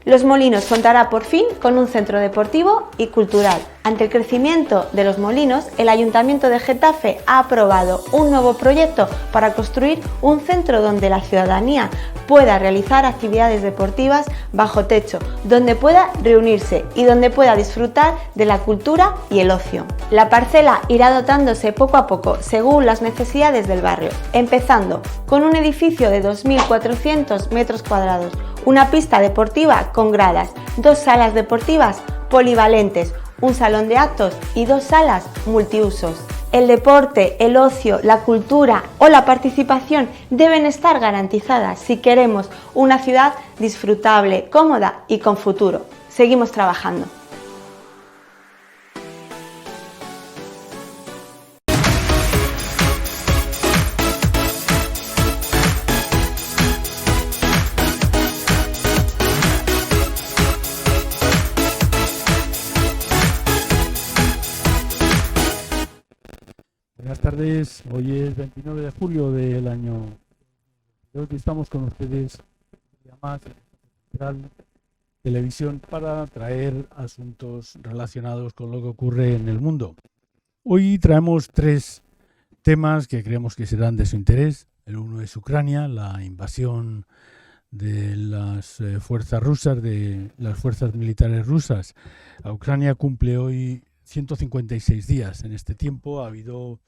Los Molinos contará por fin con un centro deportivo y cultural. Ante el crecimiento de Los Molinos, el Ayuntamiento de Getafe ha aprobado un nuevo proyecto para construir un centro donde la ciudadanía pueda realizar actividades deportivas bajo techo, donde pueda reunirse y donde pueda disfrutar de la cultura y el ocio. La parcela irá dotándose poco a poco según las necesidades del barrio, empezando con un edificio de 2.400 metros cuadrados, una pista deportiva con gradas, 2 salas deportivas polivalentes, un salón de actos y 2 salas multiusos. El deporte, el ocio, la cultura o la participación deben estar garantizadas si queremos una ciudad disfrutable, cómoda y con futuro. Seguimos trabajando. Buenas tardes, hoy es 29 de julio del año. Hoy estamos con ustedes más Central Televisión para traer asuntos relacionados con lo que ocurre en el mundo. Hoy traemos 3 temas que creemos que serán de su interés. El uno es Ucrania, la invasión de las fuerzas rusas, de las fuerzas militares rusas. A Ucrania cumple hoy 156 días. En este tiempo ha habido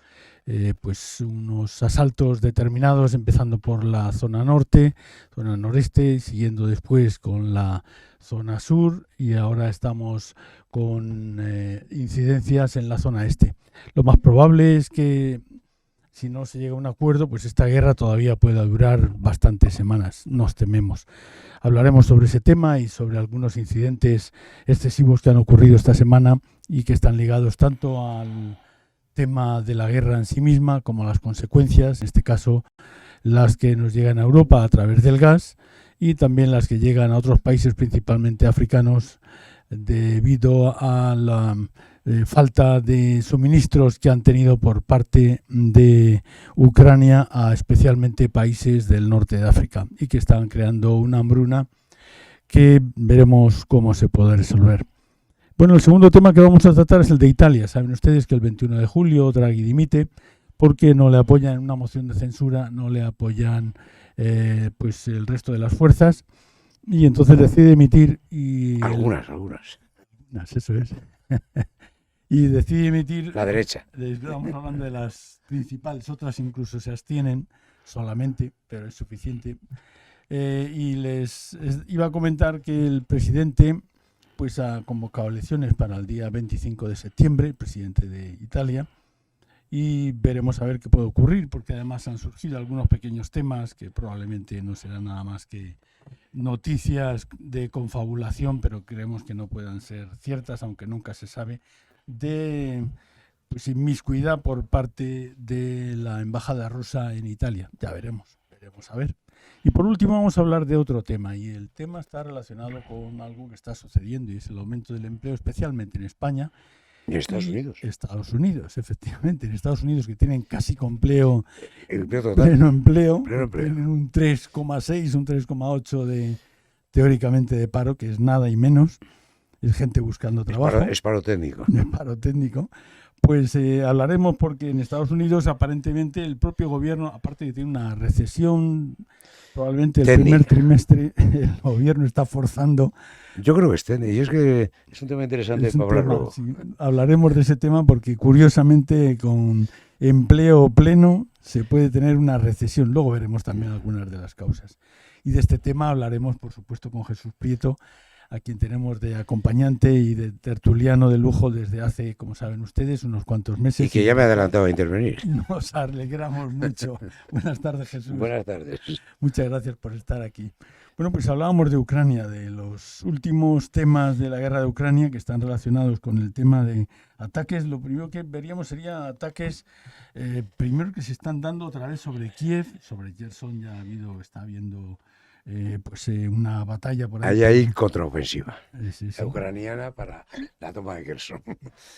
pues unos asaltos determinados, empezando por la zona norte, zona noreste, siguiendo después con la zona sur, y ahora estamos con incidencias en la zona este. Lo más probable es que, si no se llega a un acuerdo, pues esta guerra todavía pueda durar bastantes semanas, nos tememos. Hablaremos sobre ese tema y sobre algunos incidentes excesivos que han ocurrido esta semana y que están ligados tanto al tema de la guerra en sí misma como a las consecuencias, en este caso las que nos llegan a Europa a través del gas y también las que llegan a otros países, principalmente africanos, debido a la falta de suministros que han tenido por parte de Ucrania a especialmente países del norte de África y que están creando una hambruna que veremos cómo se puede resolver. Bueno, el segundo tema que vamos a tratar es el de Italia. Saben ustedes que el 21 de julio Draghi dimite porque no le apoyan una moción de censura, no le apoyan pues el resto de las fuerzas, y entonces decide emitir y Algunas. Eso es. Y decide emitir... La derecha. Estamos hablando de las principales, otras incluso se abstienen solamente, pero es suficiente. Y iba a comentar que el presidente pues ha convocado elecciones para el día 25 de septiembre, el presidente de Italia, y veremos a ver qué puede ocurrir, porque además han surgido algunos pequeños temas que probablemente no serán nada más que noticias de confabulación, pero creemos que no puedan ser ciertas, aunque nunca se sabe, de pues inmiscuidad por parte de la embajada rusa en Italia. Ya veremos a ver. Y por último vamos a hablar de otro tema, y el tema está relacionado con algo que está sucediendo, y es el aumento del empleo, especialmente en España. ¿Y en Estados Unidos? Estados Unidos, efectivamente. En Estados Unidos, que tienen casi empleo, Total. pleno empleo, Pleno. un 3,6, un 3,8 teóricamente de paro, que es nada y menos. Es gente buscando trabajo. Es paro técnico. Es paro técnico. Pues hablaremos porque en Estados Unidos aparentemente el propio gobierno, aparte de que tiene una recesión, probablemente el primer trimestre el gobierno está forzando. Yo creo que es técnico, y es que es un tema interesante para hablarlo. Sí, hablaremos de ese tema porque curiosamente con empleo pleno se puede tener una recesión. Luego veremos también algunas de las causas. Y de este tema hablaremos, por supuesto, con Jesús Prieto, a quien tenemos de acompañante y de tertuliano de lujo desde hace, como saben ustedes, unos cuantos meses. Y que ya me ha adelantado a intervenir. Nos alegramos mucho. Buenas tardes, Jesús. Buenas tardes. Muchas gracias por estar aquí. Bueno, pues hablábamos de Ucrania, de los últimos temas de la guerra de Ucrania que están relacionados con el tema de ataques. Lo primero que veríamos sería ataques, primero que se están dando otra vez sobre Kiev, sobre Gerson ya está habiendo una batalla por ahí. Ahí hay contraofensiva Sí. ucraniana para la toma de Kherson.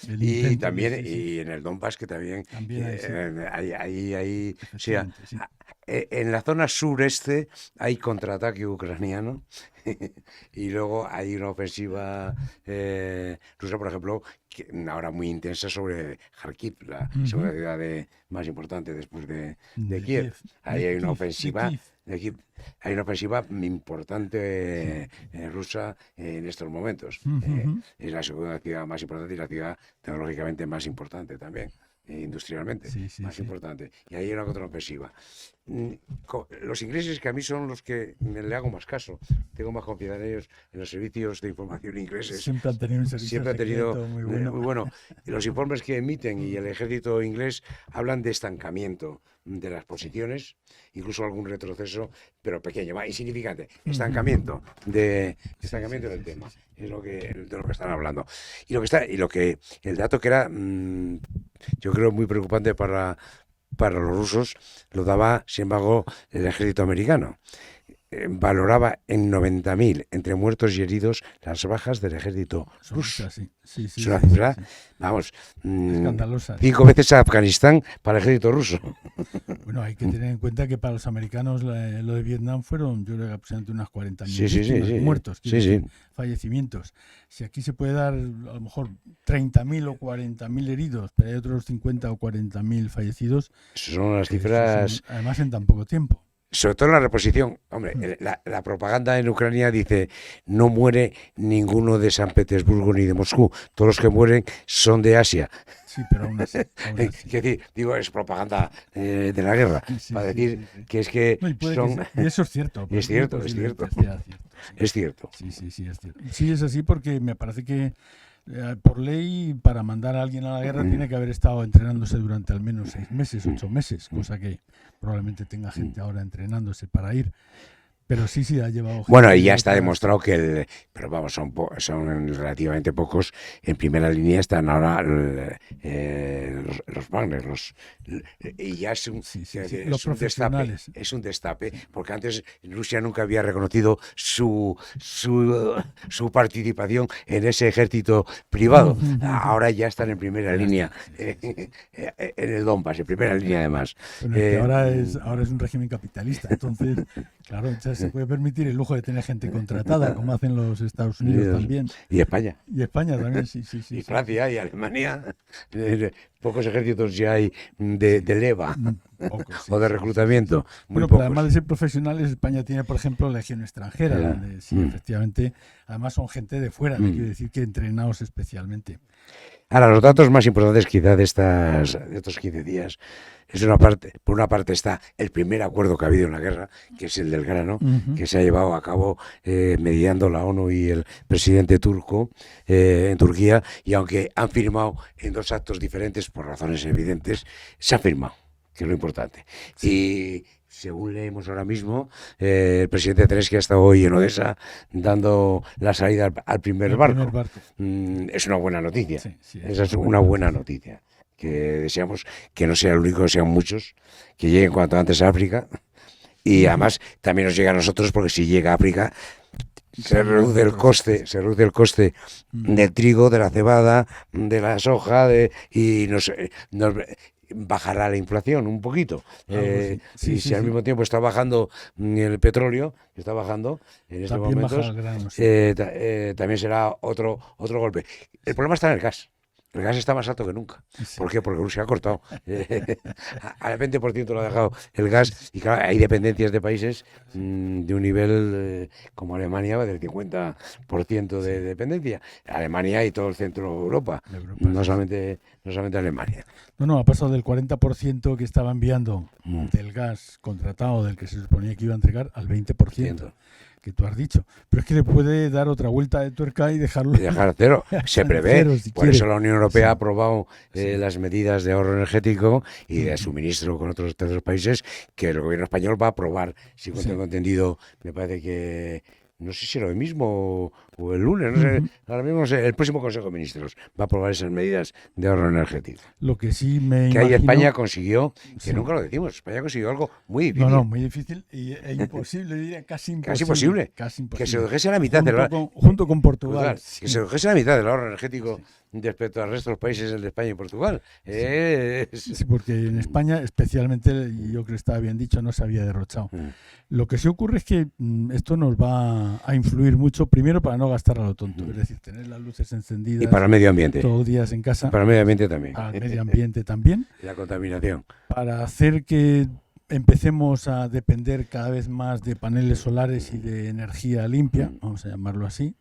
El Y intento, también sí. y en el Donbass, que también hay, sí. sí, en la zona sureste hay contraataque ucraniano y luego hay una ofensiva rusa, por ejemplo, ahora muy intensa sobre Kharkiv, la segunda ciudad más importante después de Kiev. Ahí hay una ofensiva hay una ofensiva importante rusa en estos momentos. Es la segunda ciudad más importante y la ciudad tecnológicamente más importante también. Industrialmente, más importante. Y ahí hay una contraofensiva. Los ingleses, que a mí son los que le hago más caso, tengo más confianza en ellos, en los servicios de información ingleses. Siempre han tenido un servicio secreto muy bueno. Los informes que emiten y el ejército inglés hablan de estancamiento de las posiciones, incluso algún retroceso, pero pequeño, insignificante. Estancamiento del tema. Es de lo que están hablando. Y el dato que era, yo creo, muy preocupante para los rusos, lo daba, sin embargo, el ejército americano. Valoraba en 90.000 entre muertos y heridos las bajas del ejército ruso. Es una cifra, vamos, escandalosa. 5 veces a Afganistán para el ejército ruso. Bueno, hay que tener en cuenta que para los americanos lo de Vietnam fueron, yo creo que aproximadamente unas 40.000 muertos, fallecimientos. Si aquí se puede dar a lo mejor 30.000 o 40.000 heridos, pero hay otros 50 o 40.000 fallecidos. Son las cifras. Además en tan poco tiempo. Sobre todo en la reposición. Hombre, la propaganda en Ucrania dice no muere ninguno de San Petersburgo ni de Moscú. Todos los que mueren son de Asia. Sí, pero aún así. Es propaganda de la guerra. Para decir que es que son... Y eso es cierto. Es cierto. Es cierto. Sí, es cierto. Sí, es así porque me parece que por ley, para mandar a alguien a la guerra tiene que haber estado entrenándose durante al menos 6 meses, 8 meses, cosa que probablemente tenga gente ahora entrenándose para ir. Pero sí, ha llevado gente. Bueno, y ya está demostrado que pero vamos, son relativamente pocos. En primera línea están ahora los Wagner, y ya es un profesionales. Es un destape, porque antes Rusia nunca había reconocido su participación en ese ejército privado. Ahora ya están en primera línea, en el Donbass, en primera línea además. Bueno, que ahora es un régimen capitalista, entonces, claro, se puede permitir el lujo de tener gente contratada, como hacen los Estados Unidos también. Y España. Y España también, sí. Y Francia y Alemania. Pocos ejércitos ya hay de leva o de reclutamiento. Bueno, pero además de ser profesionales, España tiene, por ejemplo, Legión Extranjera, donde efectivamente, además son gente de fuera, quiere decir que entrenados especialmente. Ahora, los datos más importantes quizá de estos 15 días, por una parte está el primer acuerdo que ha habido en la guerra, que es el del grano, que se ha llevado a cabo mediando la ONU y el presidente turco en Turquía, y aunque han firmado en 2 actos diferentes por razones evidentes, se ha firmado, que es lo importante. Y según leemos ahora mismo, el presidente Zelensky ha estado hoy en Odessa dando la salida al primer barco. Es una buena noticia. Esa es una buena noticia. Que deseamos que no sea el único, que sean muchos, que lleguen cuanto antes a África. Y además también nos llega a nosotros, porque si llega a África se reduce el coste del trigo, de la cebada, de la soja, y nos bajará la inflación un poquito. Si al mismo tiempo está bajando el petróleo, está bajando en estos momentos, también será otro golpe. El problema está en el gas. El gas está más alto que nunca. ¿Por qué? Porque Rusia ha cortado. Al 20% lo ha dejado el gas. Y claro, hay dependencias de países de un nivel como Alemania, del 50% de dependencia. Alemania y todo el centro de Europa. No solamente Alemania. No, ha pasado del 40% que estaba enviando del gas contratado, del que se suponía que iba a entregar, al 20%. que tú has dicho. Pero es que le puede dar otra vuelta de tuerca y dejarlo. Y dejar cero. Se prevé. Cero, si Por quiere. eso la Unión Europea ha Sí. aprobado Sí. las medidas de ahorro energético y de Ujú. suministro con otros terceros países que el gobierno español va a aprobar. Si Sí. tengo entendido, me parece que no sé si era hoy mismo o el lunes, no sé, Ujú. ahora mismo no sé, el próximo Consejo de Ministros va a aprobar esas medidas de ahorro energético. Lo que sí me Que ahí imagino... España consiguió, que Sí. nunca lo decimos, España consiguió algo muy difícil. No, muy difícil e imposible, diría casi imposible. Casi imposible. Casi Que se imposible. redujese a la mitad del Junto con Portugal. que se redujese a la mitad del ahorro energético Sí. respecto al resto de los países de España y Portugal. Sí, porque en España, especialmente, y yo creo que estaba bien dicho, no se había derrochado. Mm. Lo que sí ocurre es que esto nos va a influir mucho, primero para no gastar a lo tonto, es decir, tener las luces encendidas Y para el medio ambiente. todos los días en casa, Para el medio ambiente también. para el medio ambiente también, Y la contaminación. para hacer que empecemos a depender cada vez más de paneles solares y de energía limpia, vamos a llamarlo así.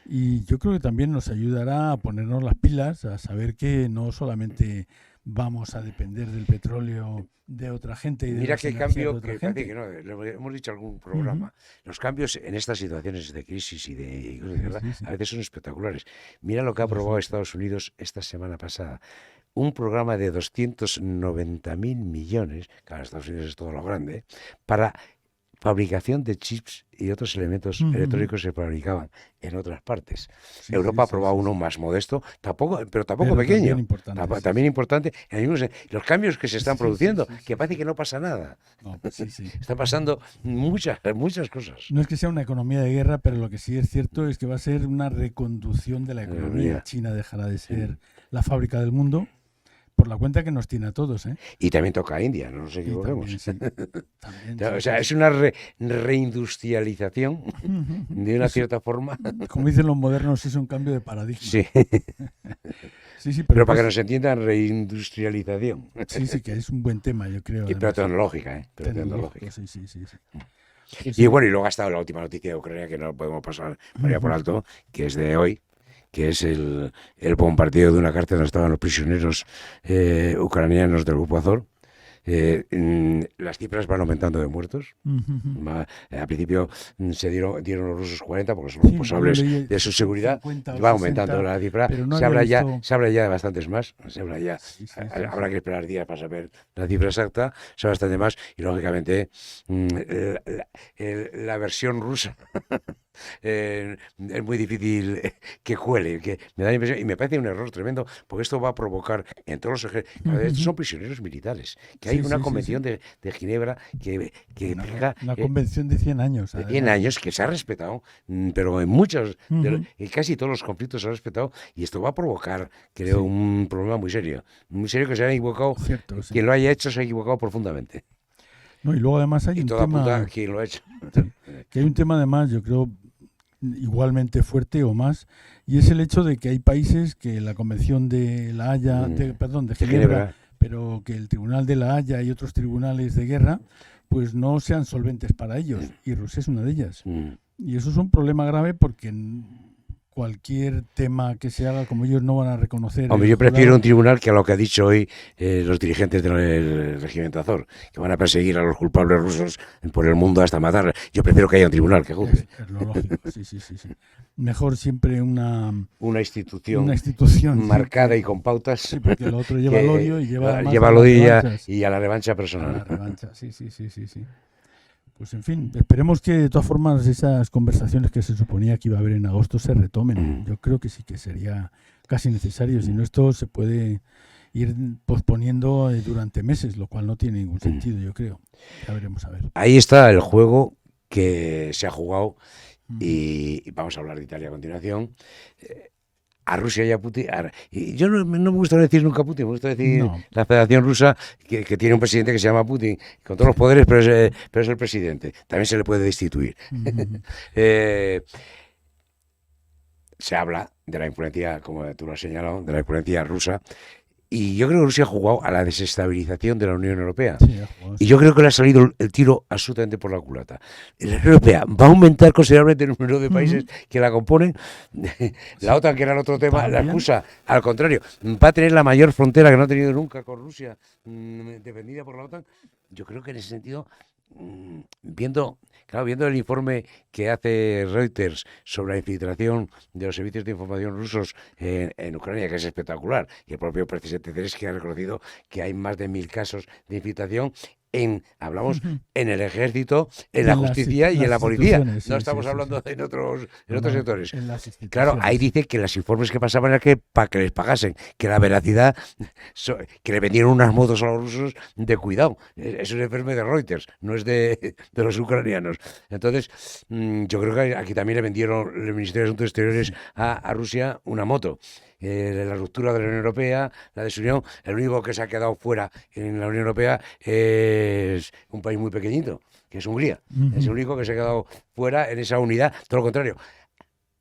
Y yo creo que también nos ayudará a ponernos las pilas, a saber que no solamente vamos a depender del petróleo de otra gente y de Mira las qué energías de cambio, otra que gente. parece que no, lo hemos dicho en algún programa. Los cambios en estas situaciones de crisis y de guerra Sí. a veces son espectaculares. Mira lo que ha Lo aprobado son. Estados Unidos esta semana pasada. Un programa de 290.000 millones, claro, Estados Unidos es todo lo grande, para fabricación de chips y otros elementos electrónicos que se fabricaban en otras partes. Sí, Europa ha sí, aprobado sí, uno sí. más modesto, pero tampoco Pero pequeño. también importante, sí, También sí. importante. En el mismo los cambios que se están Sí, sí, produciendo, sí, sí, que sí, parece sí. que no pasa nada. No, pues sí. Están pasando muchas cosas. No es que sea una economía de guerra, pero lo que sí es cierto es que va a ser una reconducción de la economía. China dejará de ser la fábrica del mundo por la cuenta que nos tiene a todos, ¿eh? Y también toca a India, no nos Y equivoquemos. también, O sea, es una reindustrialización de una cierta forma. Como dicen los modernos, es un cambio de paradigma. Sí, Sí, pero para que pues, nos entiendan, reindustrialización. sí, que es un buen tema, yo creo. Pero además. tecnológica, ¿eh? Pero Tecnológico, tecnológica. sí. Y bueno, y luego ha estado la última noticia de Ucrania, que no podemos pasar por allá por alto, que es de hoy, que es el bombardeo de una cárcel donde estaban los prisioneros ucranianos del grupo Azov. Las cifras van aumentando de muertos. Al principio dieron los rusos 40 porque son los responsables de su seguridad. 50 o Va aumentando 60, la cifra. pero no Se había habla visto- ya de bastantes más. Se habla ya. Sí. Habrá que esperar días para saber la cifra exacta. Se habla bastante más. Y lógicamente la versión rusa es muy difícil que cuele, que me da la impresión, y me parece un error tremendo, porque esto va a provocar en todos los ejércitos, estos son prisioneros militares, que hay una convención de Ginebra que fija Una convención de 100 años. de 100 años que se ha respetado, pero en muchos, en casi todos los conflictos se ha respetado, y esto va a provocar, creo, un problema muy serio que se ha equivocado. Cierto, sí. Quien lo haya hecho se ha equivocado profundamente. No, y luego además hay Y un toda tema... puta quien lo ha hecho. Que hay un tema además, yo creo, igualmente fuerte o más, y es el hecho de que hay países que la Convención de La Haya, de Ginebra, pero que el Tribunal de La Haya y otros tribunales de guerra, pues no sean solventes para ellos, y Rusia es una de ellas. Y eso es un problema grave porque cualquier tema que se haga, como ellos no van a reconocer... Hombre, yo prefiero un tribunal que a lo que ha dicho hoy los dirigentes del regimiento Azov, que van a perseguir a los culpables rusos por el mundo hasta matar. Yo prefiero que haya un tribunal que juzgue. Es lo lógico, sí. Mejor siempre una institución marcada y con pautas. Sí, porque el otro lleva el odio y lleva el odio y a la revancha personal. A la revancha, sí. Pues en fin, esperemos que de todas formas esas conversaciones que se suponía que iba a haber en agosto se retomen. Yo creo que sí que sería casi necesario, si no esto se puede ir posponiendo durante meses, lo cual no tiene ningún sentido, yo creo. Ya veremos a ver. Ahí está el juego que se ha jugado y vamos a hablar de Italia a continuación. A Rusia y a Putin. Y yo no me gusta decir nunca Putin, me gusta decir la Federación Rusa, que tiene un presidente que se llama Putin, con todos los poderes, pero es el presidente. También se le puede destituir. Se habla de la influencia, como tú lo has señalado, de la influencia rusa. Y yo creo que Rusia ha jugado a la desestabilización de la Unión Europea. Y yo creo que le ha salido el tiro absolutamente por la culata. La Unión Europea va a aumentar considerablemente el número de países que la componen. La OTAN, que era el otro tema, la excusa, al contrario, va a tener la mayor frontera que no ha tenido nunca con Rusia, defendida por la OTAN. Yo creo que en ese sentido viendo el informe que hace Reuters sobre la infiltración de los servicios de información rusos en Ucrania, que es espectacular, y el propio presidente Zelensky ha reconocido que hay más de 1000 casos de infiltración hablamos en el ejército, en la justicia y en la policía. No estamos hablando en otros sectores. Claro, ahí dice que los informes que pasaban era que para que les pagasen, que la veracidad, que le vendieron unas motos a los rusos de cuidado. Eso es informe de Reuters, no es de los ucranianos. Entonces, yo creo que aquí también le vendieron el Ministerio de Asuntos Exteriores a Rusia una moto. La ruptura de la Unión Europea, la desunión, el único que se ha quedado fuera en la Unión Europea es un país muy pequeñito, que es Hungría. Es el único que se ha quedado fuera en esa unidad, todo lo contrario.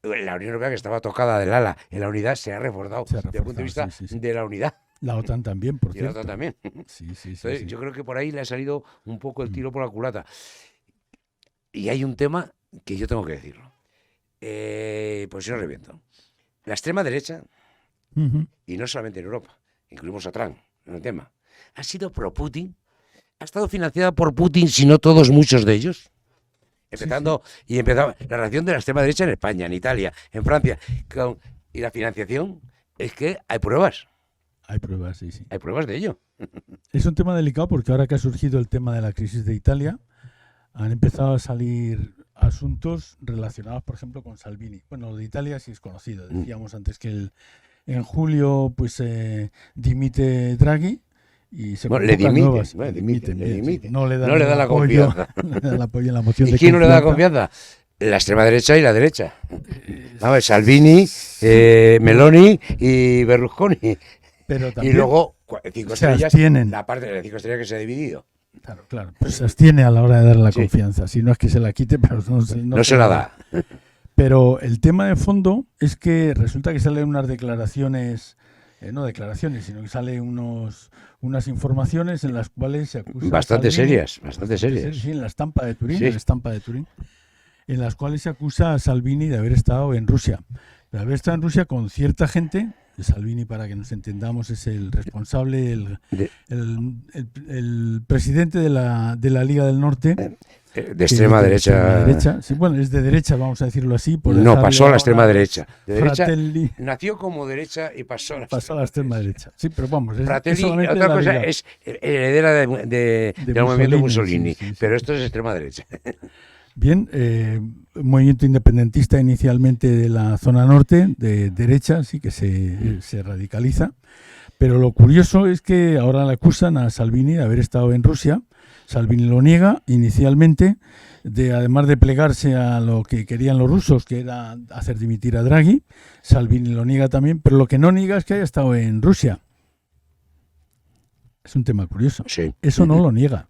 La Unión Europea, que estaba tocada del ala en la unidad, se ha reforzado desde el punto de vista de la unidad. La OTAN también, por cierto. La OTAN también. Entonces, yo creo que por ahí le ha salido un poco el tiro por la culata. Y hay un tema que yo tengo que decirlo. Pues yo no reviento. La extrema derecha, y no solamente en Europa, incluimos a Trump en el tema, ha sido pro-Putin, ha estado financiada por Putin, si no todos, muchos de ellos. Empezando la reacción de la extrema derecha en España, en Italia, en Francia. Y la financiación es que hay pruebas. Hay pruebas, sí. Hay pruebas de ello. Es un tema delicado porque ahora que ha surgido el tema de la crisis de Italia, han empezado a salir asuntos relacionados, por ejemplo, con Salvini. Bueno, lo de Italia sí es conocido. Decíamos antes que en julio pues dimite Draghi y se convocan nuevas. Dimite. No le da la confianza. No le da el apoyo en la moción de confianza. ¿Y quién no le da confianza? La extrema derecha y la derecha. Vamos, Salvini, Meloni y Berlusconi. Pero también y luego 5 estrellas, tienen la parte de las 5 estrellas que se ha dividido. Claro. Pues se abstiene a la hora de dar la confianza. Si no es que se la quite, pero no se la da. Pero el tema de fondo es que resulta que salen unas declaraciones, no declaraciones, sino que salen unas informaciones en las cuales se acusa bastante Salvini, serias. Sí, en la estampa de Turín, en las cuales se acusa a Salvini de haber estado en Rusia. De haber estado en Rusia con cierta gente. Salvini, para que nos entendamos, es el responsable, el presidente de la Liga del Norte. De extrema derecha. Sí, bueno, es de derecha, vamos a decirlo así. No, pasó a la extrema derecha. Fratelli, nació como derecha y pasó a la extrema derecha. Sí, pero vamos. Fratelli, otra cosa es heredera del movimiento Mussolini, pero esto es extrema derecha. Bien, movimiento independentista inicialmente de la zona norte, de derecha, sí que se radicaliza. Pero lo curioso es que ahora le acusan a Salvini de haber estado en Rusia. Salvini lo niega inicialmente, además de plegarse a lo que querían los rusos, que era hacer dimitir a Draghi. Salvini lo niega también, pero lo que no niega es que haya estado en Rusia. Es un tema curioso. Sí. Eso no lo niega.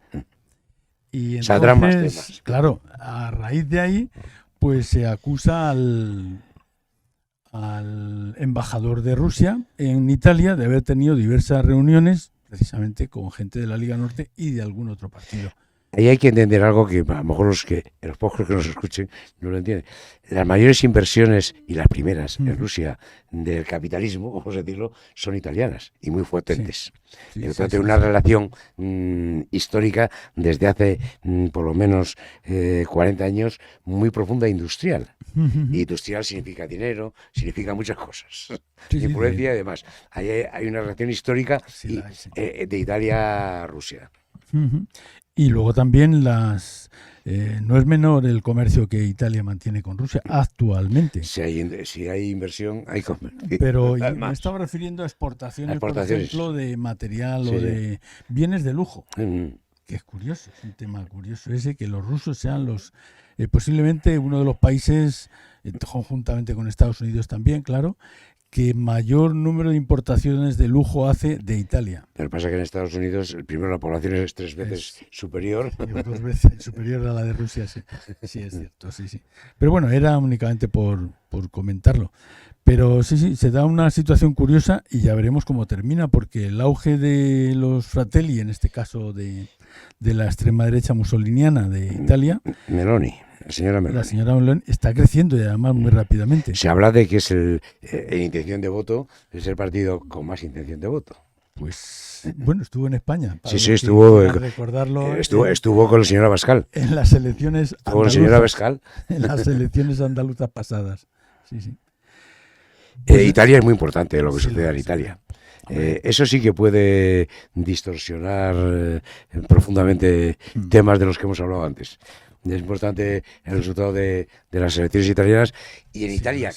Y entonces, saldrán más temas. Claro, a raíz de ahí, pues se acusa al embajador de Rusia en Italia de haber tenido diversas reuniones precisamente con gente de la Liga Norte y de algún otro partido. Ahí hay que entender algo que a lo mejor los pocos que nos escuchen no lo entienden. Las mayores inversiones y las primeras en Rusia del capitalismo, vamos a decirlo, son italianas y muy potentes. Tiene una relación histórica desde hace por lo menos 40 años muy profunda e industrial. Y industrial significa dinero, significa muchas cosas. Influencia y demás. Ahí hay una relación histórica de Italia a Rusia. Y luego también no es menor el comercio que Italia mantiene con Rusia actualmente. Si hay inversión, hay comercio. Pero me estaba refiriendo a exportaciones, por ejemplo, de material o de bienes de lujo. Que es curioso, es un tema curioso ese, que los rusos sean posiblemente uno de los países, conjuntamente con Estados Unidos también, claro, que mayor número de importaciones de lujo hace de Italia. Pero pasa que en Estados Unidos, primero, la población es 3 veces superior. 2 veces superior a la de Rusia, sí. Sí, es cierto, sí. Pero bueno, era únicamente por comentarlo. Pero sí, se da una situación curiosa y ya veremos cómo termina, porque el auge de los Fratelli, en este caso de la extrema derecha mussoliniana de Italia... Meloni. La señora Meloni está creciendo y además muy rápidamente. Se habla de que es en intención de voto, es el partido con más intención de voto. Pues bueno, estuvo en España. Sí, estuvo. Recordarlo. Estuvo con la señora Bascal. En las elecciones andaluzas. Con la señora Bascal. En las elecciones andaluzas pasadas. Sí. Pues, Italia es muy importante lo que sucede en Italia. Eso sí que puede distorsionar profundamente temas de los que hemos hablado antes. Es importante el resultado de las elecciones italianas y en Italia,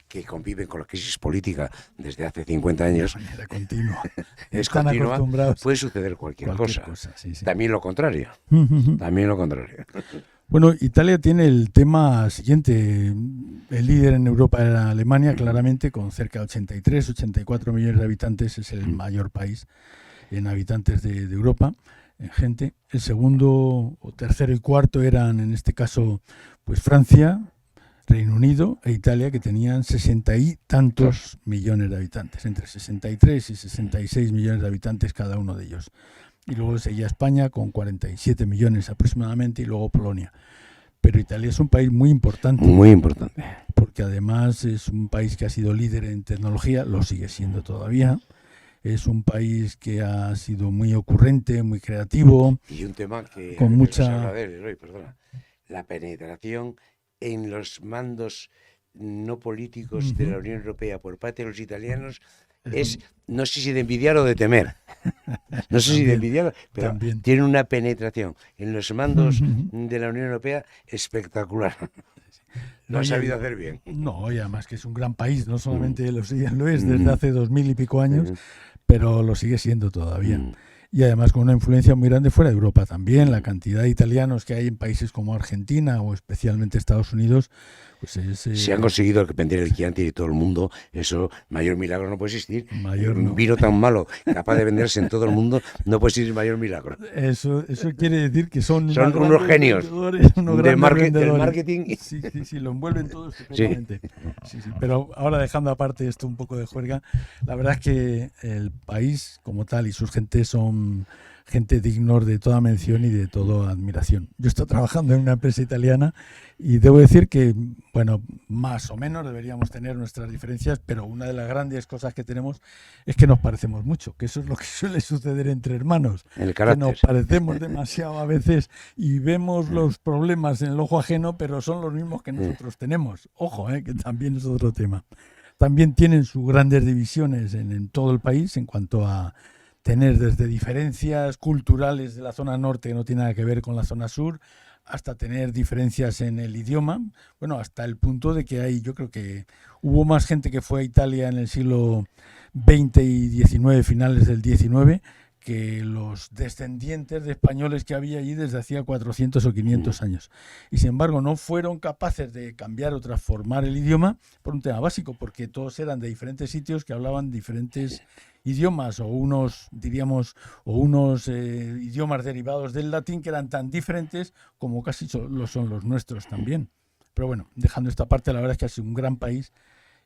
que conviven con la crisis política desde hace 50 años, de manera continua. es continua, puede suceder cualquier cosa. Sí. También lo contrario. También lo contrario. Bueno, Italia tiene el tema siguiente. El líder en Europa era Alemania, claramente, con cerca de 83, 84 millones de habitantes. Es el mayor país en habitantes de Europa, en gente. El segundo, o tercero y cuarto eran, en este caso, pues Francia, Reino Unido e Italia, que tenían 60 y tantos millones de habitantes, entre 63 y 66 millones de habitantes cada uno de ellos. Y luego seguía España con 47 millones aproximadamente y luego Polonia. Pero Italia es un país muy importante. Muy importante. Porque además es un país que ha sido líder en tecnología, lo sigue siendo todavía. Es un país que ha sido muy ocurrente, muy creativo. Y un tema que con mucha... se habla de él, Eloy, perdona. La penetración en los mandos no políticos de la Unión Europea por parte de los italianos es, no sé si de envidiar o de temer. No sé si de envidiar, pero también tiene una penetración en los mandos de la Unión Europea espectacular. Lo han sabido hacer bien. No, y además que es un gran país, no solamente lo es desde hace 2000 y pico años, pero lo sigue siendo todavía. Y además con una influencia muy grande fuera de Europa también. La cantidad de italianos que hay en países como Argentina o especialmente Estados Unidos, pues es... Si han conseguido vender el Chianti de todo el mundo, eso, mayor milagro no puede existir. Un vino tan malo, capaz de venderse en todo el mundo, no puede existir mayor milagro. Eso quiere decir que son unos genios del marketing. Sí, lo envuelven todo estupendamente. Sí. Pero ahora, dejando aparte esto un poco de juerga, la verdad es que el país como tal y sus gentes son gente dignos de toda mención y de toda admiración. Yo estoy trabajando en una empresa italiana y debo decir que, bueno, más o menos deberíamos tener nuestras diferencias, pero una de las grandes cosas que tenemos es que nos parecemos mucho, que eso es lo que suele suceder entre hermanos, que nos parecemos demasiado a veces y vemos los problemas en el ojo ajeno, pero son los mismos que nosotros tenemos. Ojo, que también es otro tema. También tienen sus grandes divisiones en todo el país en cuanto a tener desde diferencias culturales de la zona norte que no tiene nada que ver con la zona sur, hasta tener diferencias en el idioma, bueno, hasta el punto de que yo creo que hubo más gente que fue a Italia en el siglo XX y XIX, finales del XIX, que los descendientes de españoles que había allí desde hacía 400 o 500 años. Y sin embargo no fueron capaces de cambiar o transformar el idioma por un tema básico, porque todos eran de diferentes sitios que hablaban diferentes idiomas o unos idiomas derivados del latín que eran tan diferentes como casi lo son los nuestros también. Pero bueno, dejando esta parte, la verdad es que ha sido un gran país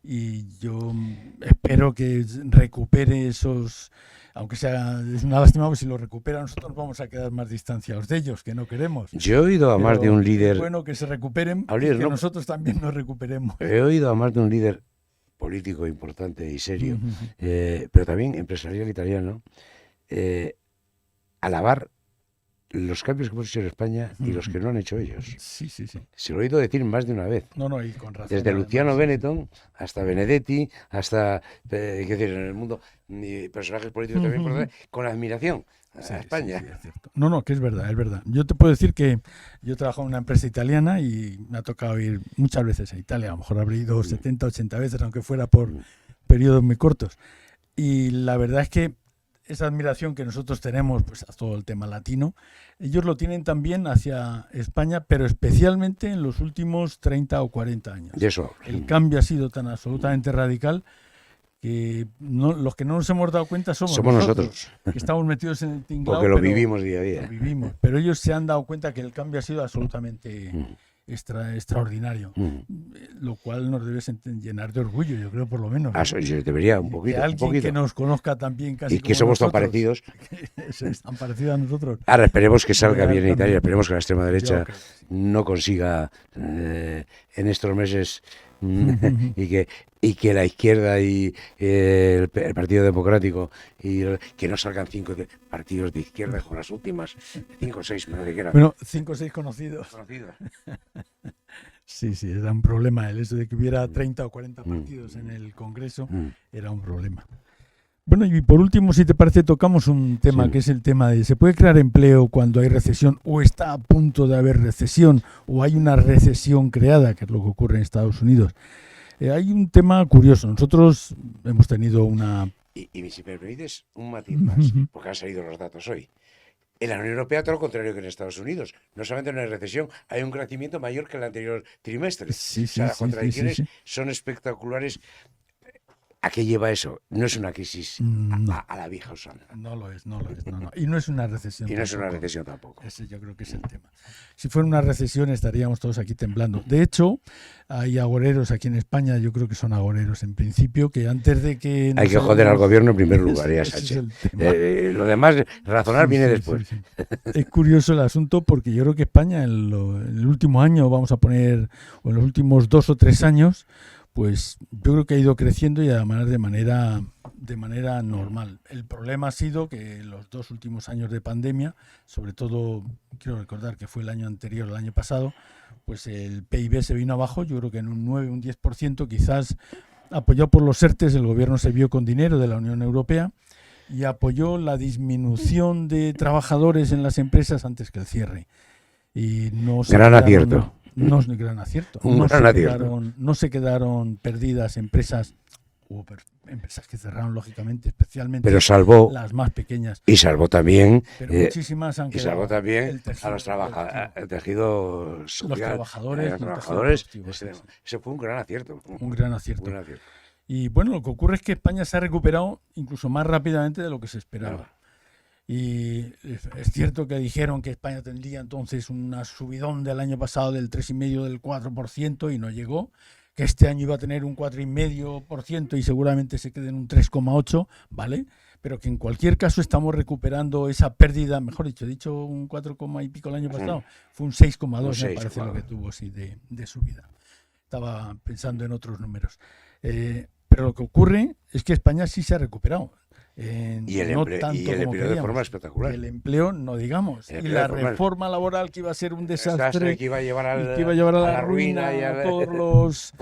y yo espero que recupere esos, aunque sea, es una lástima, porque si lo recupera nosotros vamos a quedar más distanciados de ellos, que no queremos. Yo he oído a más de un líder... Es bueno que se recuperen y que nosotros también nos recuperemos. He oído a más de un líder político importante y serio, pero también empresarial italiano, alabar los cambios que hemos hecho en España y los que no han hecho ellos. Sí. Se lo he oído decir más de una vez. No, y con razón. Desde Luciano Benetton hasta Benedetti, hasta, en el mundo, personajes políticos también importantes, con admiración a España. Sí, es cierto. No, que es verdad. Yo te puedo decir que yo trabajo en una empresa italiana y me ha tocado ir muchas veces a Italia. A lo mejor habré ido 70, 80 veces, aunque fuera por periodos muy cortos. Y la verdad es que esa admiración que nosotros tenemos pues a todo el tema latino, ellos lo tienen también hacia España, pero especialmente en los últimos 30 o 40 años. Y eso. El cambio ha sido tan absolutamente radical que los que no nos hemos dado cuenta somos nosotros, que estamos metidos en el tinglado. Porque lo vivimos día a día. Lo vivimos, pero ellos se han dado cuenta que el cambio ha sido absolutamente extraordinario, lo cual nos debe llenar de orgullo, yo creo, por lo menos. Yo debería un poquito. Alguien que nos conozca también casi y que somos tan parecidos. Tan parecidos a nosotros. Ahora esperemos que salga bien en Italia, esperemos que la extrema derecha no consiga en estos meses y que la izquierda y el Partido Democrático que no salgan 5 partidos de izquierda con las últimas 5 o 6, me que eran. Bueno, 5 o 6 conocidos. Sí, era un problema. El hecho de que hubiera 30 o 40 partidos en el Congreso era un problema. Bueno, y por último, si te parece, tocamos un tema que es el tema de ¿se puede crear empleo cuando hay recesión o está a punto de haber recesión o hay una recesión creada, que es lo que ocurre en Estados Unidos? Hay un tema curioso. Nosotros hemos tenido una... Y si me permites un matiz más, porque han salido los datos hoy. En la Unión Europea, todo lo contrario que en Estados Unidos. No solamente no hay recesión, hay un crecimiento mayor que el anterior trimestre. Las contradicciones son espectaculares. ¿A qué lleva eso? No es una crisis a la vieja usanza. No lo es. Y no es una recesión. Y no es una recesión tampoco. Ese yo creo que es el tema. Si fuera una recesión estaríamos todos aquí temblando. De hecho, hay agoreros aquí en España, yo creo que son agoreros en principio, que antes de que... Hay que joder al gobierno en primer lugar, ya Sánchez. Lo demás, razonar viene después. Sí. Es curioso el asunto porque yo creo que España en el último año, vamos a poner, o en los últimos 2 o 3 años, pues yo creo que ha ido creciendo y además de manera normal. El problema ha sido que los 2 últimos años de pandemia, sobre todo, quiero recordar que fue el año anterior, el año pasado, pues el PIB se vino abajo, yo creo que en un 9, un 10%, quizás apoyado por los ERTEs, el gobierno se vio con dinero de la Unión Europea y apoyó la disminución de trabajadores en las empresas antes que el cierre. Y no gran acierto. No es un gran acierto. No se quedaron perdidas empresas. Hubo empresas que cerraron, lógicamente, especialmente pero salvó, las más pequeñas. Y salvó también, pero muchísimas han quedado. Y salvó también a los trabajadores, el tejido social. Los trabajadores. Ese fue un gran acierto. Un gran acierto. Y bueno, lo que ocurre es que España se ha recuperado incluso más rápidamente de lo que se esperaba. Y es cierto que dijeron que España tendría entonces una subidón del año pasado del 3,5% del 4% y no llegó, que este año iba a tener un 4,5% y seguramente se quede en un 3,8%, ¿vale? Pero que en cualquier caso estamos recuperando esa pérdida, mejor dicho un 4, y pico el año pasado, fue un 6,2, me parece lo que tuvo de subida. Estaba pensando en otros números. Pero lo que ocurre es que España sí se ha recuperado. Y el empleo de forma espectacular. El empleo, no digamos. Y la reforma laboral que iba a ser un desastre, que iba a llevar a la ruina y a todos los...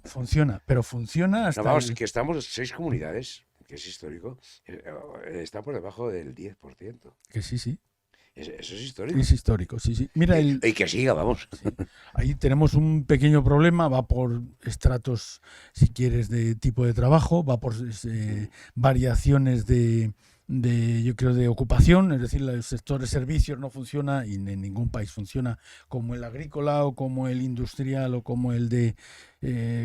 Funciona, pero funciona hasta... No, vamos, que estamos 6 comunidades, que es histórico, está por debajo del 10%. Que sí. Eso es histórico. Es histórico, sí. Mira, y que siga, vamos. Sí. Ahí tenemos un pequeño problema, va por estratos, si quieres, de tipo de trabajo, va por variaciones yo creo, de ocupación, es decir, el sector de servicios no funciona y en ningún país funciona como el agrícola o como el industrial o como el de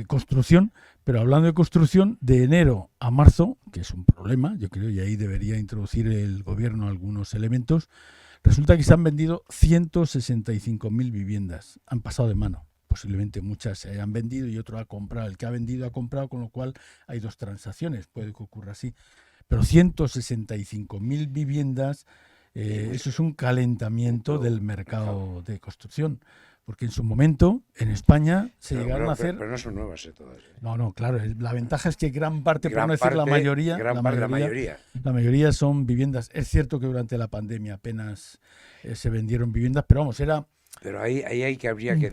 construcción. Pero hablando de construcción, de enero a marzo, que es un problema, yo creo, y ahí debería introducir el gobierno algunos elementos, resulta que se han vendido 165.000 viviendas. Han pasado de mano. Posiblemente muchas se hayan vendido y otro ha comprado. El que ha vendido ha comprado, con lo cual hay 2 transacciones. Puede que ocurra así. Pero 165.000 viviendas, eso es un calentamiento del mercado de construcción. Porque en su momento, en España, se llegaron a hacer... Pero no son nuevas todas. No, claro. La ventaja es que gran parte, por no decir la mayoría... La mayoría son viviendas. Es cierto que durante la pandemia apenas se vendieron viviendas, pero vamos, era... Pero ahí habría que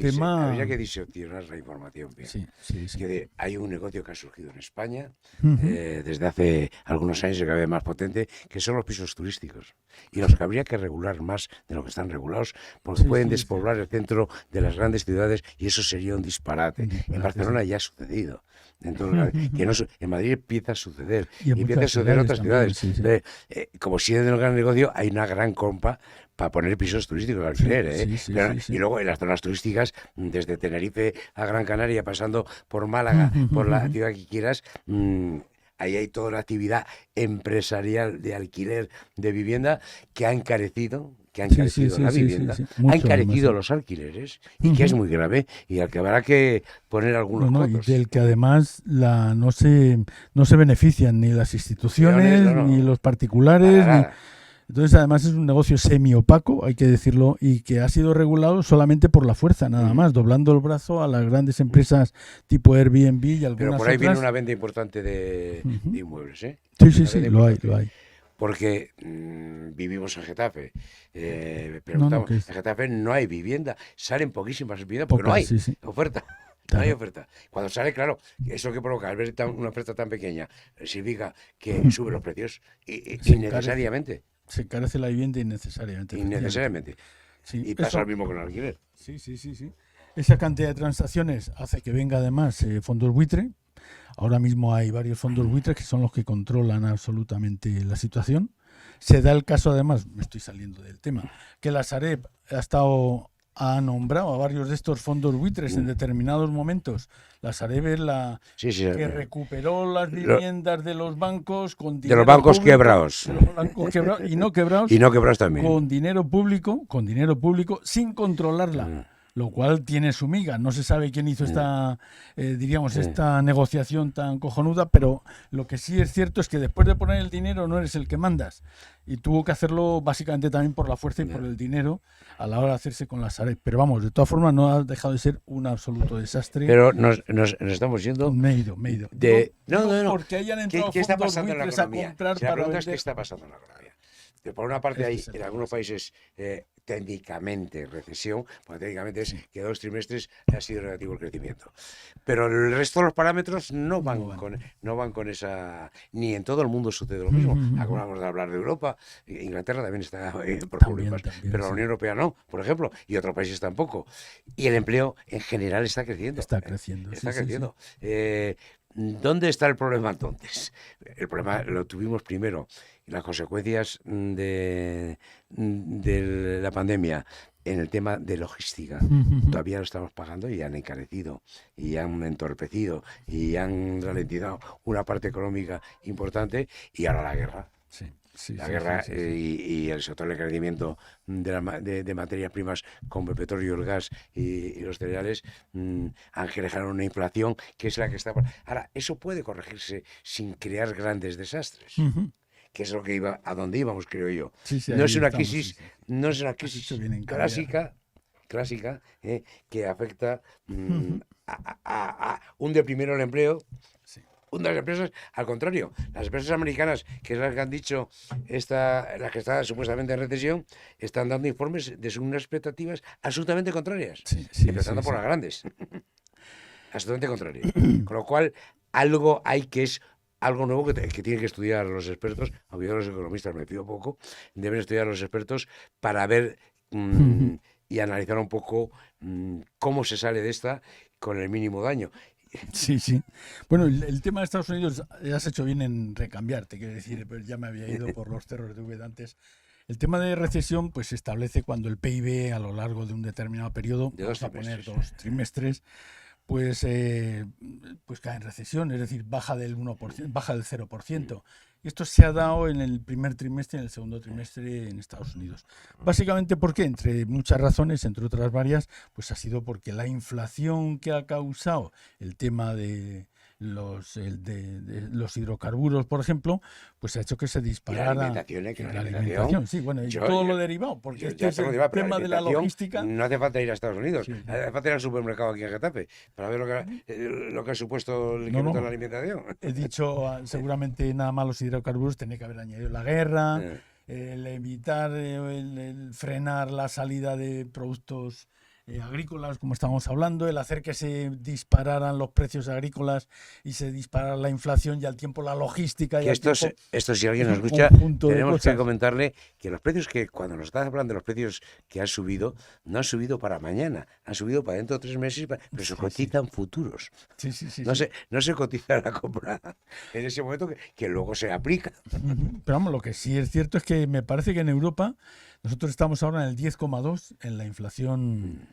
diseccionar la información. Bien. Sí. Que hay un negocio que ha surgido en España desde hace algunos años, y cada vez más potente, que son los pisos turísticos. Y los que habría que regular más de lo que están regulados, porque pueden despoblar el centro de las grandes ciudades y eso sería un disparate. En Barcelona ya ha sucedido. En Madrid empieza a suceder. Y empieza a suceder en otras ciudades. Como si en el gran negocio hay una gran compra para poner pisos turísticos de alquiler. Y luego en las zonas turísticas, desde Tenerife a Gran Canaria, pasando por Málaga, por la ciudad que quieras, ahí hay toda la actividad empresarial de alquiler de vivienda que ha encarecido la vivienda, ha encarecido los alquileres, y que es muy grave, y al que habrá que poner algunos cotos. Y del que además no se benefician ni las instituciones, ni los particulares, Entonces, además, es un negocio semi-opaco, hay que decirlo, y que ha sido regulado solamente por la fuerza, nada más, doblando el brazo a las grandes empresas tipo Airbnb y algunas Pero por ahí otras. viene una venta importante de inmuebles, ¿eh? Sí, lo hay. Porque vivimos en Getafe. Preguntamos, No, en Getafe no hay vivienda, salen poquísimas viviendas porque no hay oferta. No hay oferta. Cuando sale, claro, eso que provoca al ver una oferta tan pequeña significa que suben los precios innecesariamente. Se encarece la vivienda innecesariamente. Innecesariamente. Sí, y pasa lo mismo con el alquiler. Sí. Esa cantidad de transacciones hace que venga además fondos buitre. Ahora mismo hay varios fondos buitres que son los que controlan absolutamente la situación. Se da el caso, además, me estoy saliendo del tema, que la Sareb ha nombrado a varios de estos fondos buitres en determinados momentos. La Sareb es la que recuperó las viviendas de los bancos con dinero de los bancos público, quebrados. de los bancos quebrados y no quebrados. Y no quebrados también. Con dinero público sin controlarla. Lo cual tiene su miga. No se sabe quién hizo esta negociación tan cojonuda, pero lo que sí es cierto es que después de poner el dinero no eres el que mandas. Y tuvo que hacerlo básicamente también por la fuerza y por el dinero a la hora de hacerse con la Sareb. Pero vamos, de todas formas no ha dejado de ser un absoluto desastre. Pero nos estamos yendo... Me he ido. No. Porque hayan entrado ¿Qué está fondos pasando en la buitres a economía? comprar Si la para pregunta es vender. qué está pasando en la economía. Por una parte hay en algunos países técnicamente recesión, porque técnicamente es que 2 trimestres ha sido negativo el crecimiento. Pero el resto de los parámetros no van con esa... Ni en todo el mundo sucede lo mismo. Acabamos de hablar de Europa, Inglaterra también está por problemas, pero la Unión Europea no, por ejemplo, y otros países tampoco. Y el empleo en general está creciendo. Está creciendo. ¿Dónde está el problema entonces? El problema lo tuvimos primero, las consecuencias de la pandemia en el tema de logística. Todavía lo estamos pagando y han encarecido, y han entorpecido, y han ralentizado una parte económica importante, y ahora la guerra. La guerra y el sector del crecimiento de materias primas como el petróleo, el gas y los cereales han generado una inflación que es la que está... Ahora, eso puede corregirse sin crear grandes desastres, que es lo que a donde íbamos, creo yo. No es una crisis clásica que afecta a hunde primero el empleo. Las empresas, al contrario, las empresas americanas, que es las que han dicho, las que están supuestamente en recesión, están dando informes de unas expectativas absolutamente contrarias, empezando por las grandes, absolutamente contrarias. Con lo cual, algo hay que es algo nuevo que tienen que estudiar los expertos, aunque yo los economistas me fío poco, deben estudiar los expertos para ver y analizar un poco cómo se sale de esta con el mínimo daño. Sí. Bueno, el tema de Estados Unidos, has hecho bien en recambiarte, quiero decir, pues ya me había ido por los cerros de Úbeda antes. El tema de recesión pues se establece cuando el PIB a lo largo de un determinado periodo, vamos a poner 2 trimestres, pues cae en recesión, es decir, baja del 1%, baja del 0%. Y esto se ha dado en el primer trimestre y en el segundo trimestre en Estados Unidos. Básicamente porque, entre muchas razones, entre otras varias, pues ha sido porque la inflación que ha causado el tema de los hidrocarburos, por ejemplo, pues ha hecho que se disparara la alimentación, sí, bueno, y todo lo derivado, porque este es el tema de la logística. No hace falta ir a Estados Unidos, hace falta ir al supermercado aquí en Getafe para ver lo que ha supuesto el incremento de la alimentación. He dicho, seguramente nada más los hidrocarburos tenía que haber añadido la guerra, el evitar, el frenar la salida de productos agrícolas, como estábamos hablando, el hacer que se dispararan los precios agrícolas y se disparara la inflación y al tiempo la logística. Y esto si alguien nos escucha, tenemos que comentarle que los precios cuando nos estás hablando de los precios que han subido, no han subido para mañana, han subido para dentro de 3 meses, pero se cotizan futuros. No se cotiza la compra en ese momento que luego se aplica. Pero vamos, lo que sí es cierto es que me parece que en Europa nosotros estamos ahora en el 10,2 en la inflación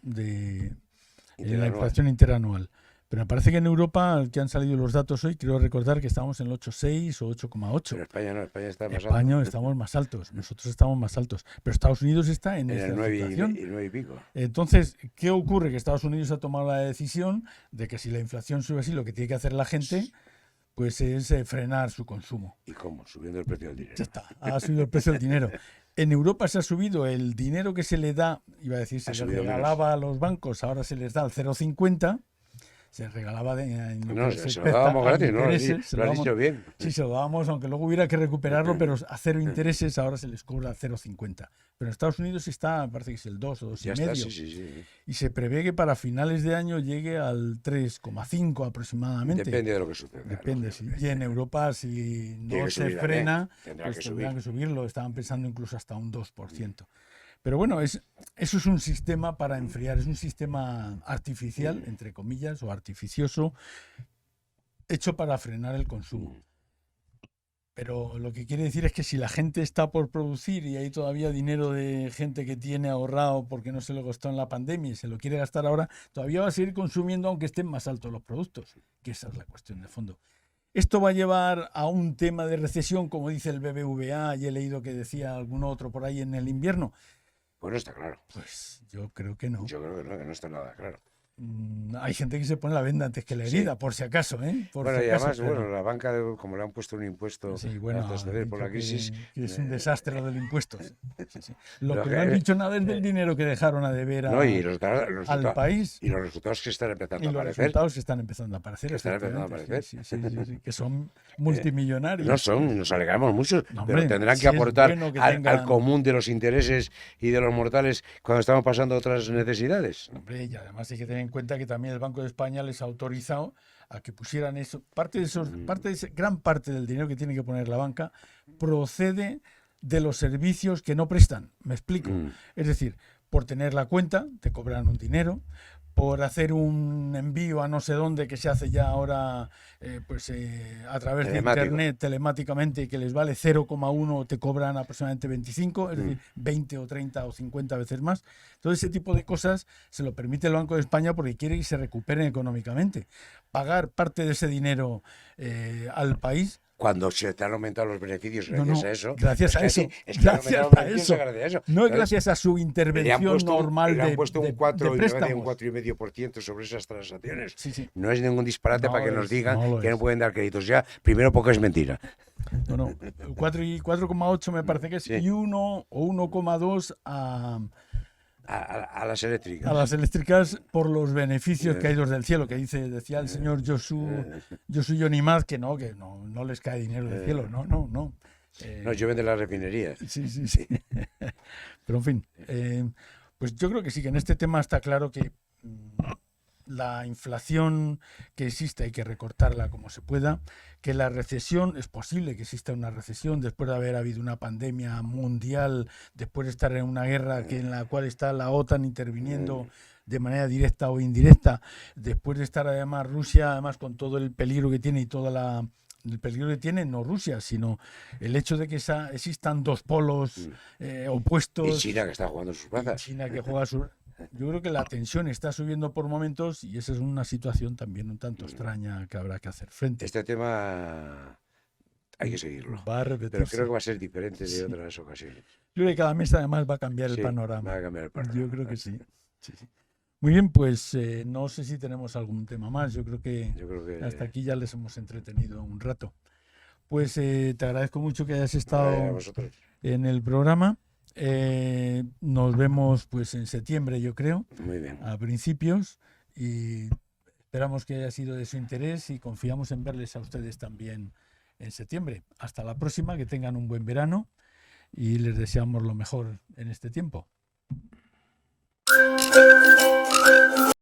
interanual. Pero me parece que en Europa, que han salido los datos hoy, creo recordar que estamos en el 8,6 o 8,8. Pero España no, España está más alto. Estamos más altos, nosotros estamos más altos. Pero Estados Unidos está en esa situación. El 9 y pico. Entonces, ¿qué ocurre? Que Estados Unidos ha tomado la decisión de que si la inflación sube así, lo que tiene que hacer la gente pues es frenar su consumo. ¿Y cómo? Subiendo el precio del dinero. Ya está, ha subido el precio del dinero. En Europa se ha subido el dinero que se le da, iba a decir, se Ha le subido regalaba a los bancos, ahora se les da al 0,50. Se regalaba en lo No, que se lo respecta dábamos a gratis, ¿no? intereses, se Lo has dábamos- dicho bien. Sí, se lo dábamos, aunque luego hubiera que recuperarlo, pero a cero intereses ahora se les cobra 0,50. Pero en Estados Unidos está, me parece que es el 2 o 2,5. Ya está, sí. Y se prevé que para finales de año llegue al 3,5 aproximadamente. Depende de lo que suceda. Depende, sí. Y en Europa, si Tiene no que se subir también, frena, tendrá pues que tendrán que subir. subirlo. Estaban pensando incluso hasta un 2%. Pero bueno, eso es un sistema para enfriar, es un sistema artificial, entre comillas, o artificioso, hecho para frenar el consumo. Pero lo que quiere decir es que si la gente está por producir y hay todavía dinero de gente que tiene ahorrado porque no se lo gastó en la pandemia y se lo quiere gastar ahora, todavía va a seguir consumiendo aunque estén más altos los productos, que esa es la cuestión de fondo. Esto va a llevar a un tema de recesión, como dice el BBVA, y he leído que decía algún otro por ahí en el invierno. Pues no está claro. Pues yo creo que no. Yo creo que no está nada claro. Hay gente que se pone la venda antes que la herida, por si acaso, ¿eh? Por Bueno, si y acaso, además, pero- bueno, la banca, como le han puesto un impuesto Sí, bueno, antes de han ver por la dicho crisis, que es un desastre lo del impuesto. Sí, sí. Lo Lo que que- no han dicho nada es del dinero que dejaron a deber ¿no? Y al país y los resultados que están empezando y a los aparecer. resultados que están empezando a aparecer. Que están empezando a efectivamente, aparecer. sí, que son multimillonarios. No son, nos alegramos mucho, No, pero hombre, tendrán si que es aportar bueno que al tengan- común de los intereses y de los mortales cuando estamos pasando otras necesidades. Hombre, y además hay que tener en cuenta que también el Banco de España les ha autorizado a que pusieran eso. Gran parte del dinero que tiene que poner la banca procede de los servicios que no prestan. Me explico. Es decir, por tener la cuenta te cobran un dinero, por hacer un envío a no sé dónde que se hace ya ahora a través de Telemático. internet telemáticamente, que les vale 0,1, te cobran aproximadamente 25, es decir, 20 o 30 o 50 veces más. Todo ese tipo de cosas se lo permite el Banco de España porque quiere que se recuperen económicamente. Pagar parte de ese dinero al país. Cuando se te han aumentado los beneficios No, gracias no, a eso. gracias a Es que eso. sí, es que han Gracias aumentado los a beneficios eso. gracias a eso. No es Entonces, gracias a su intervención normal le han de, puesto un de 4 y préstamos. un 4,5% sobre esas transacciones. Sí, sí. No es ningún disparate No para que lo nos es, digan no lo que no es. pueden dar créditos ya. Primero, porque es mentira. No, no. 4,8 me parece que es, Sí. y 1 o 1,2 A las eléctricas. a las eléctricas por los beneficios caídos del cielo, que decía el señor Josu Yonimaz que no les cae dinero del cielo, no. No, llueven de las refinerías. Sí. Pero en fin, pues yo creo que sí, que en este tema está claro que la inflación que existe hay que recortarla como se pueda, que la recesión, es posible que exista una recesión después de haber habido una pandemia mundial, después de estar en una guerra en la cual está la OTAN interviniendo de manera directa o indirecta, después de estar además Rusia, además con todo el peligro que tiene y el peligro que tiene no Rusia, sino el hecho de que existan dos polos opuestos. Y China, que está jugando sus plazas. China que juega Yo creo que la tensión está subiendo por momentos y esa es una situación también un tanto extraña que habrá que hacer frente. Este tema hay que seguirlo. Va a Pero repetirse. creo que va a ser diferente de Sí. otras ocasiones. Yo creo que cada mes además va a cambiar Sí, el panorama. va a cambiar el panorama. Yo creo que sí. Sí. Muy bien, pues no sé si tenemos algún tema más. Yo creo que hasta aquí ya les hemos entretenido un rato. Pues te agradezco mucho que hayas A estado vosotros. en el programa. Nos vemos pues en septiembre, yo creo, Muy bien. a principios, y esperamos que haya sido de su interés y confiamos en verles a ustedes también en septiembre. Hasta la próxima, que tengan un buen verano y les deseamos lo mejor en este tiempo.